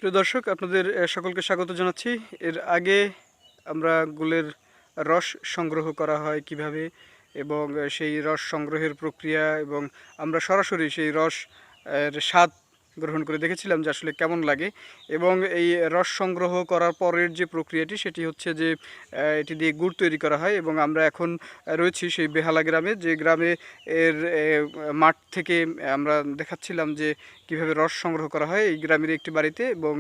প্রিয় দর্শক, আপনাদের সকলকে স্বাগত জানাচ্ছি। এর আগে আমরা গুলের রস সংগ্রহ করা হয় কিভাবে এবং সেই রস সংগ্রহের প্রক্রিয়া এবং আমরা সরাসরি সেই রস এর স্বাদ গ্রহণ করে দেখেছিলাম যে আসলে কেমন লাগে। এবং এই রস সংগ্রহ করার পরের যে প্রক্রিয়াটি সেটি হচ্ছে যে এটি দিয়ে গুড় তৈরি করা হয়। এবং আমরা এখন রয়েছি সেই বেহালা গ্রামে, যে গ্রামে এর মাঠ থেকে আমরা দেখাচ্ছিলাম যে কিভাবে রস সংগ্রহ করা হয় এই গ্রামের একটি বাড়িতে। এবং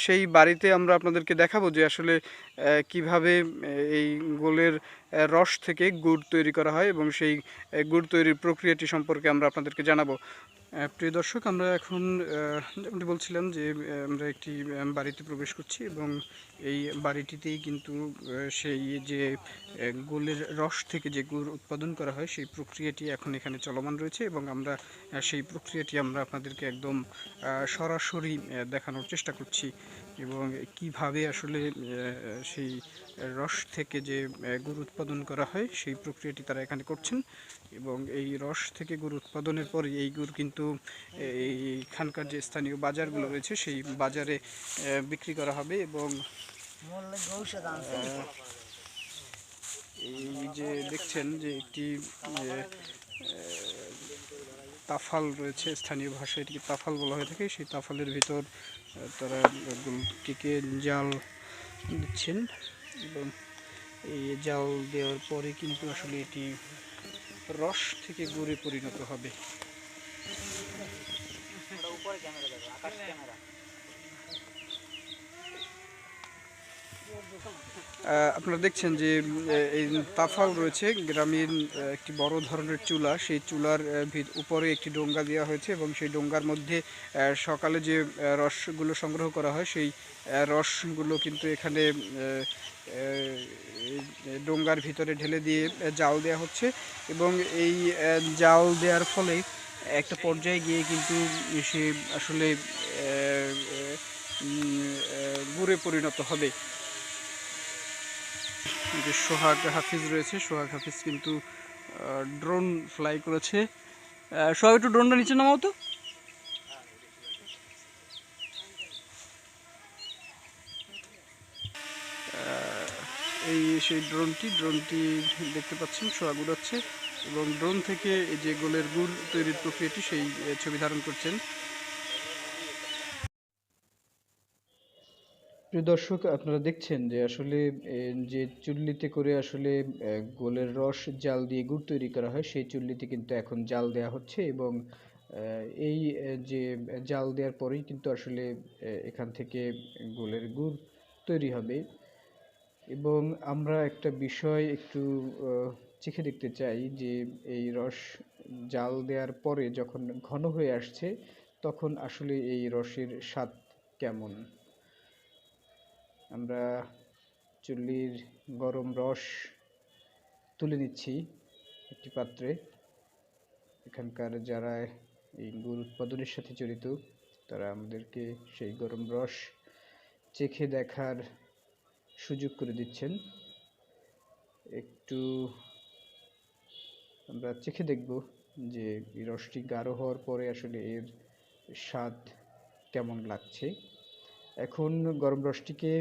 সেই বাড়িতে আমরা আপনাদেরকে দেখাবো যে আসলে কিভাবে এই গোলের রস থেকে গুড় তৈরি করা হয় এবং সেই গুড় তৈরির প্রক্রিয়াটি সম্পর্কে আমরা আপনাদেরকে জানাবো। প্রিয় দর্শক, আমরা এখন যেমনটি বলছিলাম যে আমরা একটি বাড়িতে প্রবেশ করছি এবং এই বাড়িটিতেই কিন্তু সেই যে গুলের রস থেকে যে গুড় উৎপাদন করা হয় সেই প্রক্রিয়াটি এখন এখানে চলমান রয়েছে। এবং আমরা সেই প্রক্রিয়াটি আমরা আপনাদেরকে একদম সরাসরি দেখানোর চেষ্টা করছি এবং কিভাবে আসলে সেই রস থেকে যে গুড় উৎপাদন করা হয় সেই প্রক্রিয়াটি তারা এখানে করছেন। এবং এই রস থেকে গুড় উৎপাদনের পরে এই গুড় কিন্তু এইখানকার যে স্থানীয় বাজারগুলো রয়েছে সেই বাজারে বিক্রি করা হবে। এবং এই যে দেখছেন যে একটি তাফাল রয়েছে, স্থানীয় ভাষায় এটিকে তাফাল বলা হয়ে থাকে। সেই তাফালের ভিতর তারা গুলটিকে জাল দিচ্ছেন এবং এই জাল দেওয়ার পরে কিন্তু আসলে এটি রস থেকে গুড়ে পরিণত হবে। আপনারা দেখছেন যে এই তাফাল রয়েছে, গ্রামীণ একটি বড় ধরনের চুলা, সেই চুলার উপরে একটি ডোঙ্গা দেওয়া হয়েছে এবং সেই ডোঙ্গার মধ্যে সকালে যে রসগুলো সংগ্রহ করা হয় সেই রসগুলো কিন্তু এখানে ডোঙ্গার ভিতরে ঢেলে দিয়ে জাল দেওয়া হচ্ছে। এবং এই জাল দেওয়ার ফলে একটা পর্যায়ে গিয়ে কিন্তু সে আসলে গুড়ে পরিণত হবে। যে সোহাগ হাফিজ রয়েছে, সোহাগ হাফিজ কিন্তু ড্রোন ফ্লাই করেছে। সোহাগ, একটু ড্রোনটা নিচে নামাও তো। এই সেই ড্রোনটি দেখতে পাচ্ছেন সোহাগ উড়াচ্ছে এবং ড্রোন থেকে এই যে গোলের গুড় তৈরির প্রক্রিয়াটি সেই ছবি ধারণ করছেন। প্রিয় দর্শক, আপনারা দেখছেন যে আসলে যে চুল্লিতে করে আসলে গোলের রস জাল দিয়ে গুড় তৈরি করা হয় সেই চুল্লিতে কিন্তু এখন জাল দেওয়া হচ্ছে। এবং এই যে জাল দেওয়ার পরেই কিন্তু আসলে এখান থেকে গোলের গুড় তৈরি হবে। এবং আমরা একটা বিষয় একটু চেখে দেখতে চাই যে এই রস জাল দেওয়ার পরে যখন ঘন হয়ে আসছে তখন আসলে এই রসের স্বাদ কেমন। আমরা চুল্লির গরম রস তুলে নিচ্ছি একটি পাত্রে। এখানকার যারা এই গুড় উৎপাদনের সাথে জড়িত তারা আমাদেরকে সেই গরম রস চেখে দেখার সুযোগ করে দিচ্ছেন। একটু আমরা চেখে দেখব যে এই রসটি গাঢ় হওয়ার পরে আসলে এর স্বাদ কেমন লাগছে। এখন গরম রসটিকে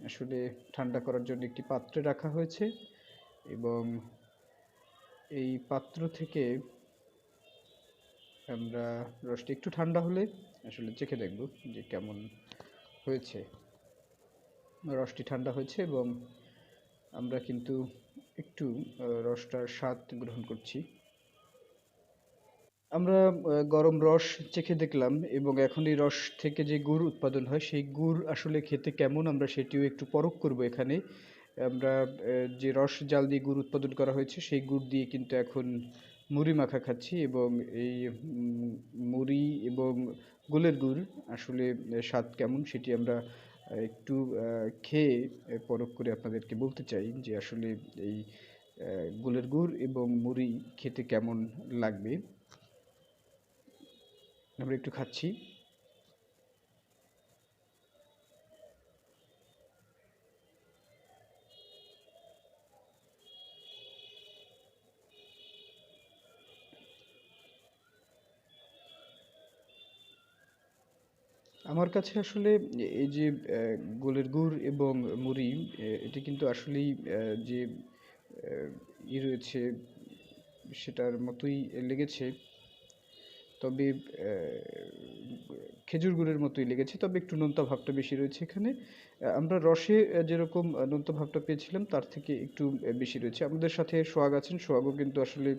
আসলে ঠান্ডা করার জন্য একটি পাত্রে রাখা হয়েছে এবং এই পাত্র থেকে আমরা রসটি একটু ঠান্ডা হলে আসলে চেখে দেখব যে কেমন হয়েছে। রসটি ঠান্ডা হয়েছে এবং আমরা কিন্তু একটু রসটার স্বাদ গ্রহণ করছি। আমরা গরম রস চেখে দেখলাম এবং এখন এই রস থেকে যে গুড় উৎপাদন হয় সেই গুড় আসলে খেতে কেমন আমরা সেটিও একটু পরখ করব এখানে। আমরা যে রস জাল দিয়ে গুড় উৎপাদন করা হয়েছে সেই গুড় দিয়ে কিন্তু এখন মুড়ি মাখা খাচ্ছি। এবং এই মুড়ি এবং গুলের গুড় আসলে স্বাদ কেমন সেটি আমরা একটু খেয়ে পরখ করে আপনাদেরকে বলতে চাই যে আসলে এই গুলের গুড় এবং মুড়ি খেতে কেমন লাগবে। আমরা একটু খাচ্ছি। আমার কাছে আসলে এই যে গোলের গুড় এবং মুড়ি এটি কিন্তু আসলেই যে রয়েছে সেটার মতোই লেগেছে। তবে খেজুর গুড়ের মতোই লেগেছে, তবে একটু নোনতা ভাবটা বেশি রয়েছে এখানে। আমরা রসে যেরকম নোনতা ভাবটা পেয়েছিলাম তার থেকে একটু বেশি রয়েছে। আমাদের সাথে সোহাগ আছেন, সোহাগও কিন্তু আসলে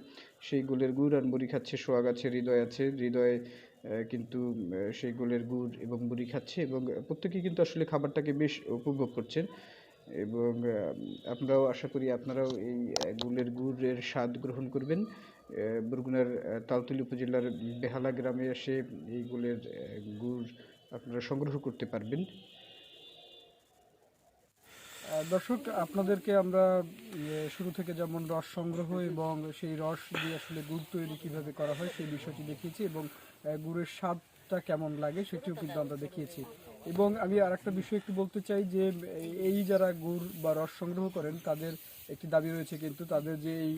সেই গোলের গুড় আর মুড়ি খাচ্ছে। সোহাগ আছে, হৃদয় আছে, হৃদয় কিন্তু সেই গোলের গুড় এবং মুড়ি খাচ্ছে এবং প্রত্যেকেই কিন্তু আসলে খাবারটাকে বেশ উপভোগ করছেন। এবং আমরাও আশা করি আপনারাও এই গুলের গুড়ের স্বাদ গ্রহণ করবেন। বরগুনার তালতলী উপজেলার বেহালা গ্রামে এসে এই গুলের গুড় আপনারা সংগ্রহ করতে পারবেন। দর্শক, আপনাদেরকে আমরা শুরু থেকে যেমন রস সংগ্রহ এবং সেই রস দিয়ে আসলে গুড় তৈরি কীভাবে করা হয় সেই বিষয়টি দেখিয়েছি এবং গুড়ের স্বাদটা কেমন লাগে সেটিও কিন্তু আমরা দেখিয়েছি। এবং আমি আর একটা বিষয় একটু বলতে চাই যে এই যারা গুড় বা রস সংগ্রহ করেন তাদের একটি দাবি রয়েছে, কিন্তু তাদের যে এই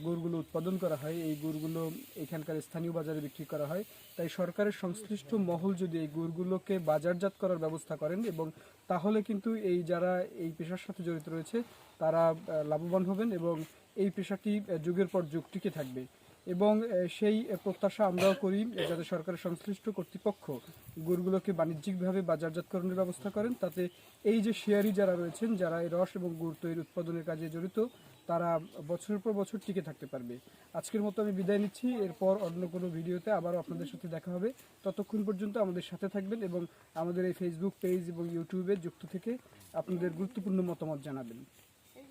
গুড়গুলো উৎপাদন করা হয় এই গুড়গুলো এখানকার স্থানীয় বাজারে বিক্রি করা হয়। তাই সরকারের সংশ্লিষ্ট মহল যদি এই গুড়গুলোকে বাজারজাত করার ব্যবস্থা করেন এবং তাহলে কিন্তু এই যারা এই পেশার সাথে জড়িত রয়েছে তারা লাভবান হবেন এবং এই পেশাটি যুগের পর যুগ টিকে থাকবে। এবং সেই প্রত্যাশা আমরাও করি যাতে সরকারের সংশ্লিষ্ট কর্তৃপক্ষ গুড়গুলোকে বাণিজ্যিকভাবে বাজারজাতকরণের ব্যবস্থা করেন, তাতে এই যে শেয়ারি যারা রয়েছেন, যারা এই রস এবং গুড় তৈরি উৎপাদনের কাজে জড়িত, তারা বছরের পর বছর টিকে থাকতে পারবে। আজকের মতো আমি বিদায় নিচ্ছি, এরপর অন্য কোনো ভিডিওতে আবারও আপনাদের সাথে দেখা হবে। ততক্ষণ পর্যন্ত আমাদের সাথে থাকবেন এবং আমাদের এই ফেসবুক পেজ এবং ইউটিউবে যুক্ত থেকে আপনাদের গুরুত্বপূর্ণ মতামত জানাবেন।